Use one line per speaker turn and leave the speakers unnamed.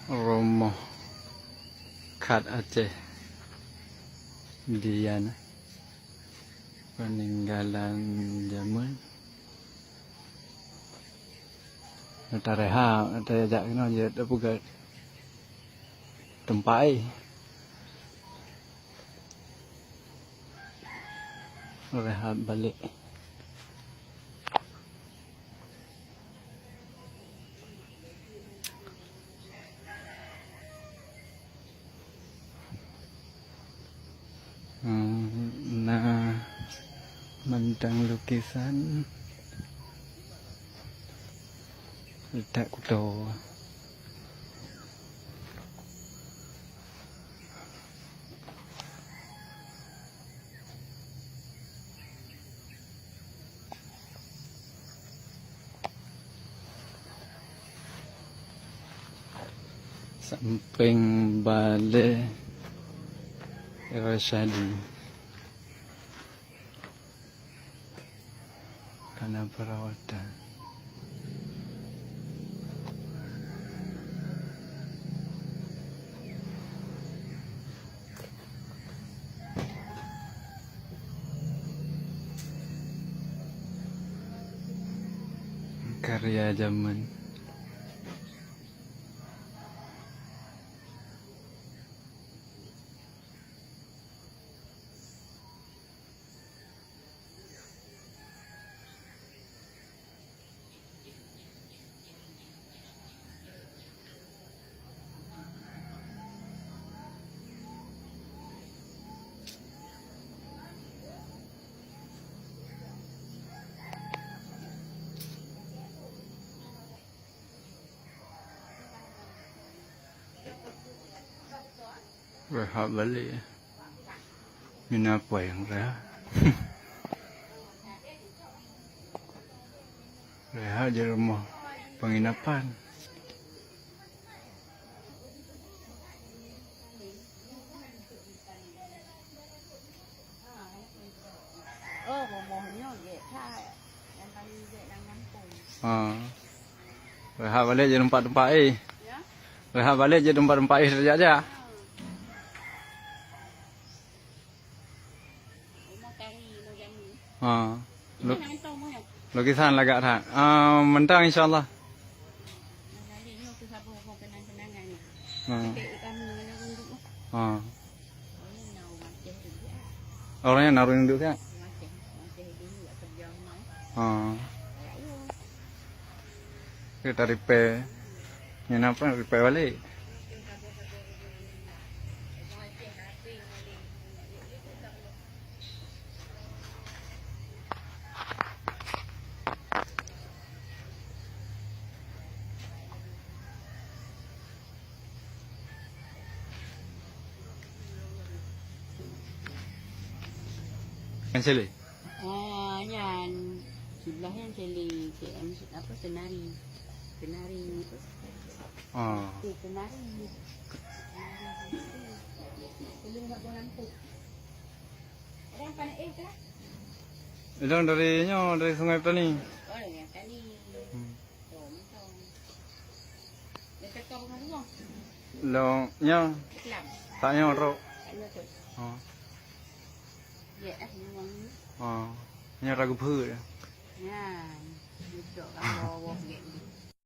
Romo Khat Aceh Diana peninggalan zaman ada rehat ada ajak kena je ada buka tempat rehat balik nah mentang lukisan letak kudo samping balai Rasyadi karena perawatan karya zaman rehat balik mina apa yang rehat rehat di rumah penginapan rehat balik je tempat-tempat rehat balik je tempat-tempat saja aja. Lukisan lagak tak? Mentang insyaAllah. Orangnya naruh induk kan? Kita repair. Yang apa? Repair balik. Yang cili?
Yan. Sebelahnya cili. Apa? Senari. Senari itu. Senari. Belum nak buang lampu. Ada yang panik lah.
Itu dari Sungai Petani.
Oh, dari Petani. Oh, mentong. Dekat kau rumah rumah.
Longnya. Taknya rok.
Ya, memang.
Nya ragu phư.
Ya, duduk kalau